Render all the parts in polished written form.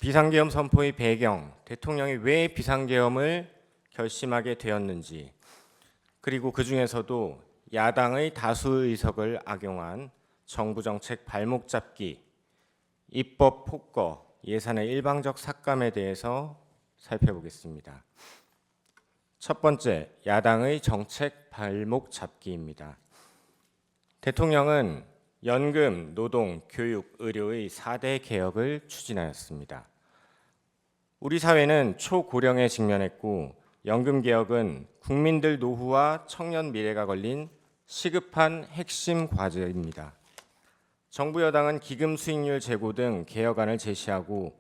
비상계엄 선포의 배경, 대통령이 왜 비상계엄을 결심하게 되었는지, 그리고 그 중에서도 야당의 다수 의석을 악용한 정부 정책 발목 잡기, 입법 폭거, 예산의 일방적 삭감에 대해서 살펴보겠습니다. 첫 번째, 야당의 정책 발목 잡기입니다. 대통령은 연금, 노동, 교육, 의료의 4대 개혁을 추진하였습니다. 우리 사회는 초고령에 직면했고 연금 개혁은 국민들 노후와 청년 미래가 걸린 시급한 핵심 과제입니다. 정부 여당은 기금 수익률 제고 등 개혁안을 제시하고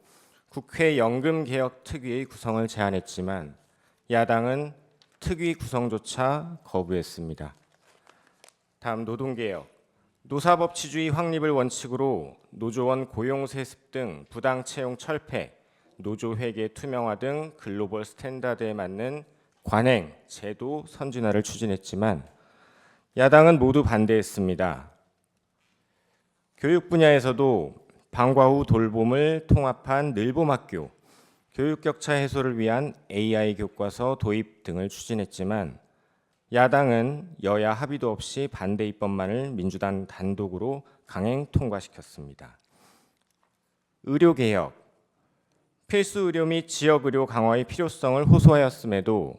국회 연금개혁특위의 구성을 제안했지만 야당은 특위 구성조차 거부했습니다. 다음 노동개혁. 노사법치주의 확립을 원칙으로 노조원 고용세습 등 부당 채용 철폐, 노조회계 투명화 등 글로벌 스탠다드에 맞는 관행, 제도 선진화를 추진했지만 야당은 모두 반대했습니다. 교육 분야에서도 방과 후 돌봄을 통합한 늘봄학교, 교육 격차 해소를 위한 AI 교과서 도입 등을 추진했지만 야당은 여야 합의도 없이 반대 입법만을 민주당 단독으로 강행 통과시켰습니다. 의료개혁. 필수 의료 및 지역 의료 강화의 필요성을 호소하였음에도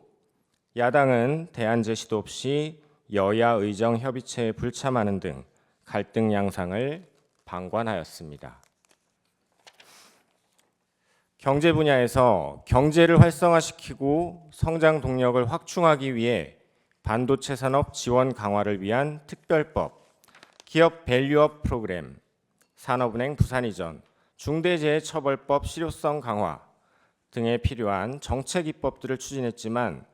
야당은 대안 제시도 없이 여야 의정 협의체에 불참하는 등 갈등 양상을 방관하였습니다. 경제 분야에서 경제를 활성화시키고 성장 동력을 확충하기 위해 반도체 산업 지원 강화를 위한 특별법, 기업 밸류업 프로그램, 산업은행 부산 이전, 중대재해처벌법 실효성 강화 등에 필요한 정책 입법들을 추진했지만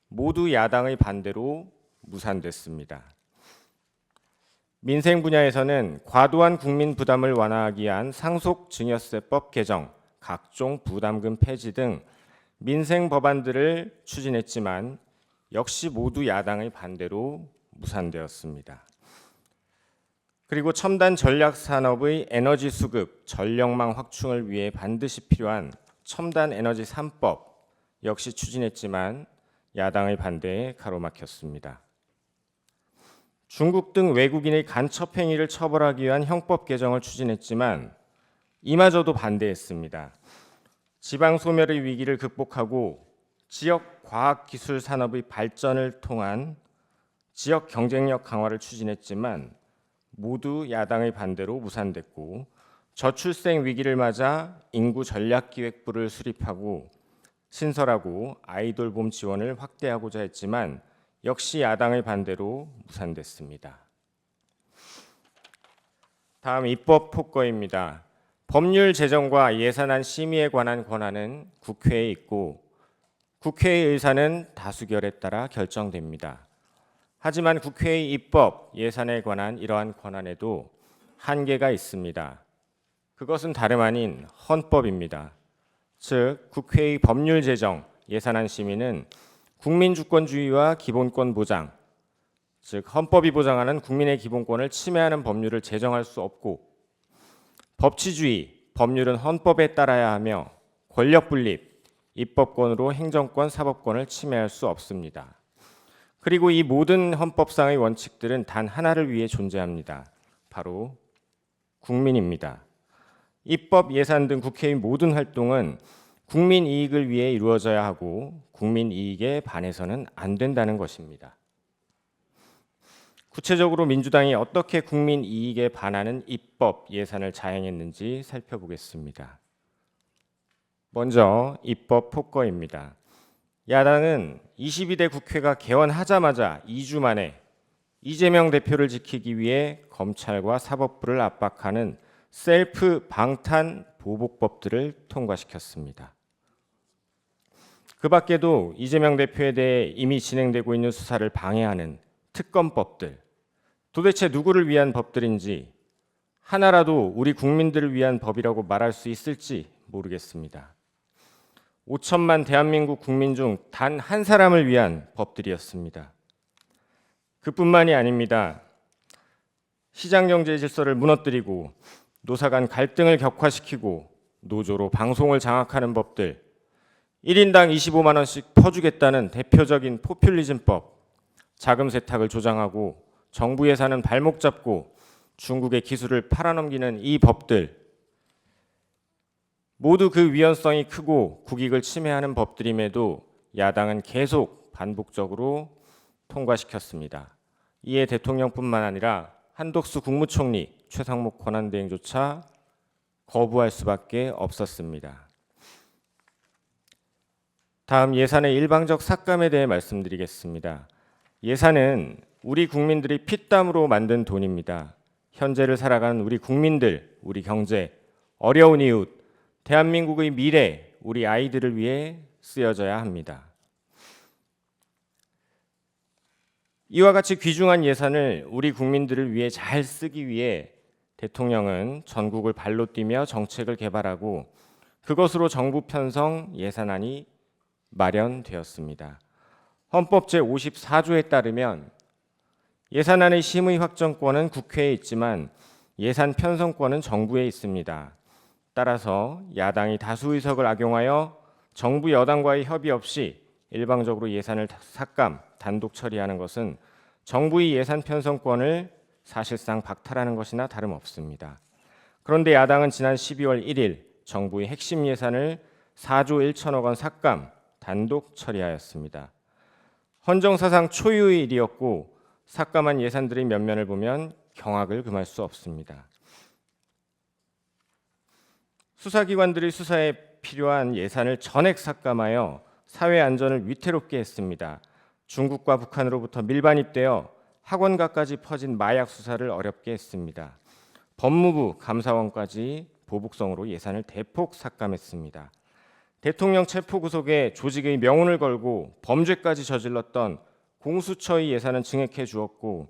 모두 야당의 반대로 무산됐습니다. 민생 분야에서는 과도한 국민 부담을 완화하기 위한 상속증여세법 개정, 각종 부담금 폐지 등 민생 법안들을 추진했지만 역시 모두 야당의 반대로 무산되었습니다. 그리고 첨단 전략 산업의 에너지 수급, 전력망 확충을 위해 반드시 필요한 첨단 에너지 3법 역시 추진했지만 야당의 반대에 가로막혔습니다. 중국 등 외국인의 간첩 행위를 처벌하기 위한 형법 개정을 추진했지만 이마저도 반대했습니다. 지방 소멸의 위기를 극복하고 지역 과학기술 산업의 발전을 통한 지역 경쟁력 강화를 추진했지만 모두 야당의 반대로 무산됐고 저출생 위기를 맞아 인구 전략기획부를 수립하고 신설하고 아이돌봄 지원을 확대하고자 했지만 역시 야당의 반대로 무산됐습니다. 다음 입법 폭거입니다. 법률 제정과 예산안 심의에 관한 권한은 국회에 있고 국회의 의사는 다수결에 따라 결정됩니다. 하지만 국회의 입법, 예산에 관한 이러한 권한에도 한계가 있습니다. 그것은 다름 아닌 헌법입니다. 즉, 국회의 법률 제정, 예산안 심의는 국민주권주의와 기본권 보장, 즉 헌법이 보장하는 국민의 기본권을 침해하는 법률을 제정할 수 없고 법치주의, 법률은 헌법에 따라야 하며 권력 분립, 입법권으로 행정권, 사법권을 침해할 수 없습니다. 그리고 이 모든 헌법상의 원칙들은 단 하나를 위해 존재합니다. 바로 국민입니다. 입법, 예산 등 국회의 모든 활동은 국민 이익을 위해 이루어져야 하고 국민 이익에 반해서는 안 된다는 것입니다. 구체적으로 민주당이 어떻게 국민 이익에 반하는 입법, 예산을 자행했는지 살펴보겠습니다. 먼저 입법 폭거입니다. 야당은 22대 국회가 개원하자마자 2주 만에 이재명 대표를 지키기 위해 검찰과 사법부를 압박하는 셀프 방탄 보복법들을 통과시켰습니다. 그 밖에도 이재명 대표에 대해 이미 진행되고 있는 수사를 방해하는 특검법들, 도대체 누구를 위한 법들인지 하나라도 우리 국민들을 위한 법이라고 말할 수 있을지 모르겠습니다. 5천만 대한민국 국민 중 단 한 사람을 위한 법들이었습니다. 그뿐만이 아닙니다. 시장경제 질서를 무너뜨리고 노사 간 갈등을 격화시키고 노조로 방송을 장악하는 법들, 1인당 25만 원씩 퍼주겠다는 대표적인 포퓰리즘법, 자금 세탁을 조장하고 정부 예산은 발목 잡고 중국의 기술을 팔아넘기는 이 법들, 모두 그 위헌성이 크고 국익을 침해하는 법들임에도 야당은 계속 반복적으로 통과시켰습니다. 이에 대통령뿐만 아니라 한덕수 국무총리, 최상목 권한대행조차 거부할 수밖에 없었습니다. 다음 예산의 일방적 삭감에 대해 말씀드리겠습니다. 예산은 우리 국민들이 피땀으로 만든 돈입니다. 현재를 살아가는 우리 국민들, 우리 경제, 어려운 이웃, 대한민국의 미래, 우리 아이들을 위해 쓰여져야 합니다. 이와 같이 귀중한 예산을 우리 국민들을 위해 잘 쓰기 위해 대통령은 전국을 발로 뛰며 정책을 개발하고 그것으로 정부 편성 예산안이 마련되었습니다. 헌법 제54조에 따르면 예산안의 심의 확정권은 국회에 있지만 예산 편성권은 정부에 있습니다. 따라서 야당이 다수 의석을 악용하여 정부 여당과의 협의 없이 일방적으로 예산을 삭감, 단독 처리하는 것은 정부의 예산 편성권을 사실상 박탈하는 것이나 다름없습니다. 그런데 야당은 지난 12월 1일 정부의 핵심 예산을 4조 1천억 원 삭감, 단독 처리하였습니다. 헌정사상 초유의 일이었고 삭감한 예산들의 면면을 보면 경악을 금할 수 없습니다. 수사기관들의 수사에 필요한 예산을 전액 삭감하여 사회 안전을 위태롭게 했습니다. 중국과 북한으로부터 밀반입되어 학원가까지 퍼진 마약 수사를 어렵게 했습니다. 법무부, 감사원까지 보복성으로 예산을 대폭 삭감했습니다. 대통령 체포 구속에 조직의 명운을 걸고 범죄까지 저질렀던 공수처의 예산은 증액해 주었고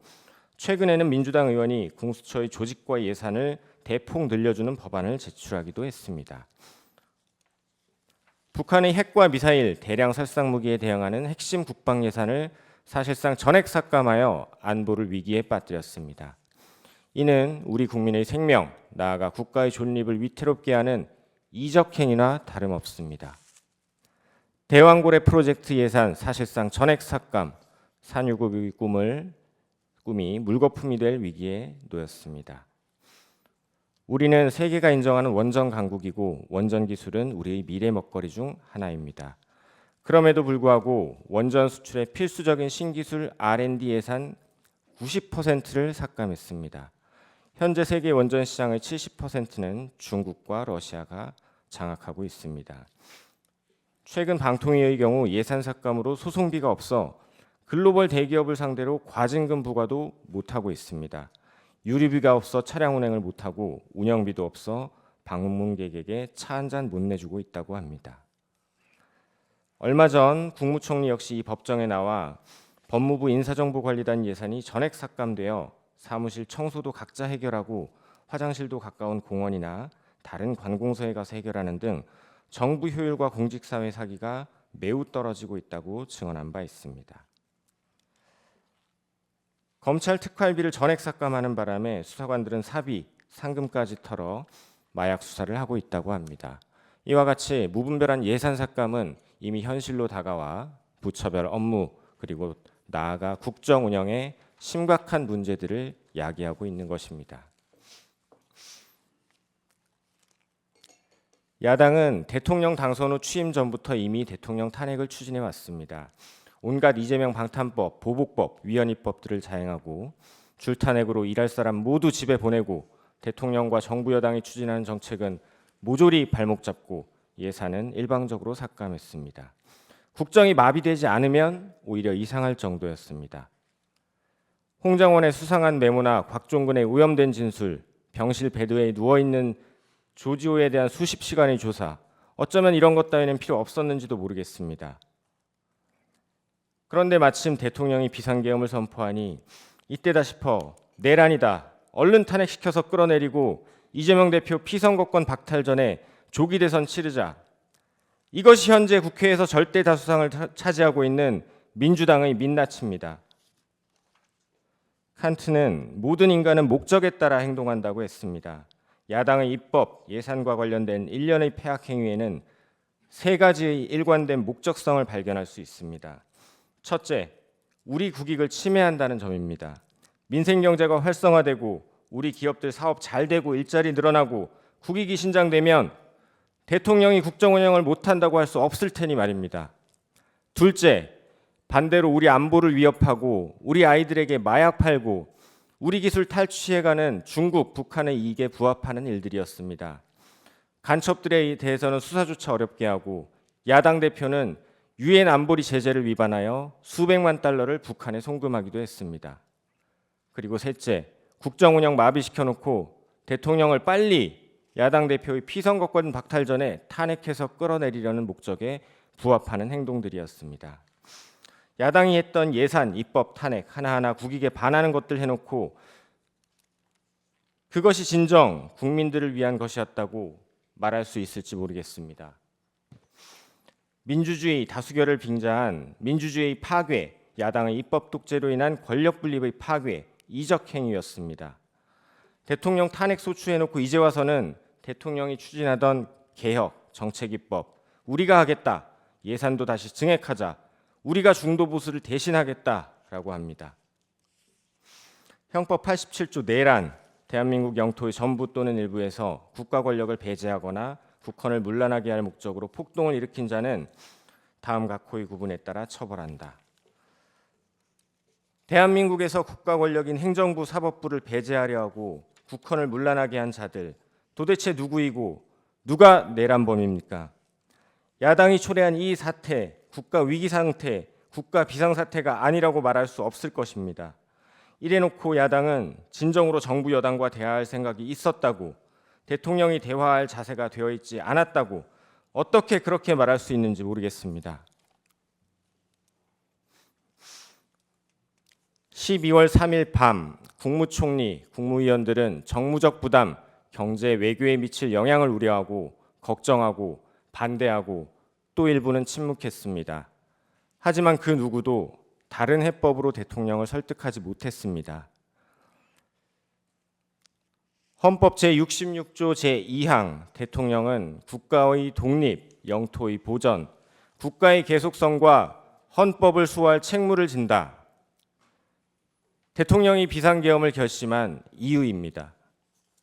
최근에는 민주당 의원이 공수처의 조직과 예산을 대폭 늘려주는 법안을 제출하기도 했습니다. 북한의 핵과 미사일, 대량 살상 무기에 대응하는 핵심 국방 예산을 사실상 전액 삭감하여 안보를 위기에 빠뜨렸습니다. 이는 우리 국민의 생명, 나아가 국가의 존립을 위태롭게 하는 이적 행위나 다름없습니다. 대왕고래 프로젝트 예산 사실상 전액 삭감, 산유국의 꿈이 물거품이 될 위기에 놓였습니다. 우리는 세계가 인정하는 원전 강국이고 원전 기술은 우리의 미래 먹거리 중 하나입니다. 그럼에도 불구하고 원전 수출의 필수적인 신기술 R&D 예산 90%를 삭감했습니다. 현재 세계 원전 시장의 70%는 중국과 러시아가 장악하고 있습니다. 최근 방통위의 경우 예산 삭감으로 소송비가 없어 글로벌 대기업을 상대로 과징금 부과도 못하고 있습니다. 유류비가 없어 차량 운행을 못하고 운영비도 없어 방문객에게 차 한 잔 못 내주고 있다고 합니다. 얼마 전 국무총리 역시 이 법정에 나와 법무부 인사정보관리단 예산이 전액 삭감되어 사무실 청소도 각자 해결하고 화장실도 가까운 공원이나 다른 관공서에 가서 해결하는 등 정부 효율과 공직사회 사기가 매우 떨어지고 있다고 증언한 바 있습니다. 검찰 특활비를 전액 삭감하는 바람에 수사관들은 사비, 상금까지 털어 마약 수사를 하고 있다고 합니다. 이와 같이 무분별한 예산 삭감은 이미 현실로 다가와 부처별 업무 그리고 나아가 국정 운영에 심각한 문제들을 야기하고 있는 것입니다. 야당은 대통령 당선 후 취임 전부터 이미 대통령 탄핵을 추진해 왔습니다. 온갖 이재명 방탄법, 보복법, 위헌입법들을 자행하고 줄탄핵으로 일할 사람 모두 집에 보내고 대통령과 정부 여당이 추진하는 정책은 모조리 발목 잡고 예산은 일방적으로 삭감했습니다. 국정이 마비되지 않으면 오히려 이상할 정도였습니다. 홍장원의 수상한 메모나 곽종근의 오염된 진술, 병실 베드에 누워있는 조지호에 대한 수십 시간의 조사, 어쩌면 이런 것 따위는 필요 없었는지도 모르겠습니다. 그런데 마침 대통령이 비상계엄을 선포하니 이때다 싶어 내란이다, 얼른 탄핵시켜서 끌어내리고 이재명 대표 피선거권 박탈 전에 조기 대선 치르자. 이것이 현재 국회에서 절대 다수상을 차지하고 있는 민주당의 민낯입니다. 칸트는 모든 인간은 목적에 따라 행동한다고 했습니다. 야당의 입법, 예산과 관련된 일련의 폐악 행위에는 세 가지의 일관된 목적성을 발견할 수 있습니다. 첫째, 우리 국익을 침해한다는 점입니다. 민생 경제가 활성화되고 우리 기업들 사업 잘 되고 일자리 늘어나고 국익이 신장되면 대통령이 국정 운영을 못한다고 할 수 없을 테니 말입니다. 둘째, 반대로 우리 안보를 위협하고 우리 아이들에게 마약 팔고 우리 기술 탈취해가는 중국, 북한의 이익에 부합하는 일들이었습니다. 간첩들에 대해서는 수사조차 어렵게 하고 야당 대표는 유엔 안보리 제재를 위반하여 수백만 달러를 북한에 송금하기도 했습니다. 그리고 셋째, 국정 운영 마비시켜놓고 대통령을 빨리 야당 대표의 피선거권 박탈 전에 탄핵해서 끌어내리려는 목적에 부합하는 행동들이었습니다. 야당이 했던 예산, 입법, 탄핵 하나하나 국익에 반하는 것들 해놓고 그것이 진정 국민들을 위한 것이었다고 말할 수 있을지 모르겠습니다. 민주주의 다수결을 빙자한 민주주의 파괴, 야당의 입법 독재로 인한 권력 분립의 파괴, 이적 행위였습니다. 대통령 탄핵 소추해놓고 이제 와서는 대통령이 추진하던 개혁, 정책 입법, 우리가 하겠다, 예산도 다시 증액하자, 우리가 중도 보수를 대신하겠다라고 합니다. 형법 87조 내란, 대한민국 영토의 전부 또는 일부에서 국가 권력을 배제하거나 국헌을 문란하게 할 목적으로 폭동을 일으킨 자는 다음 각호의 구분에 따라 처벌한다. 대한민국에서 국가 권력인 행정부, 사법부를 배제하려 하고 국헌을 문란하게 한 자들, 도대체 누구이고 누가 내란범입니까? 야당이 초래한 이 사태, 국가 위기 상태, 국가 비상 사태가 아니라고 말할 수 없을 것입니다. 이래놓고 야당은 진정으로 정부 여당과 대화할 생각이 있었다고, 대통령이 대화할 자세가 되어 있지 않았다고 어떻게 그렇게 말할 수 있는지 모르겠습니다. 12월 3일 밤 국무총리, 국무위원들은 정무적 부담, 경제 외교에 미칠 영향을 우려하고 걱정하고 반대하고 또 일부는 침묵했습니다. 하지만 그 누구도 다른 해법으로 대통령을 설득하지 못했습니다. 헌법 제66조 제2항 대통령은 국가의 독립, 영토의 보전, 국가의 계속성과 헌법을 수호할 책무를 진다. 대통령이 비상계엄을 결심한 이유입니다.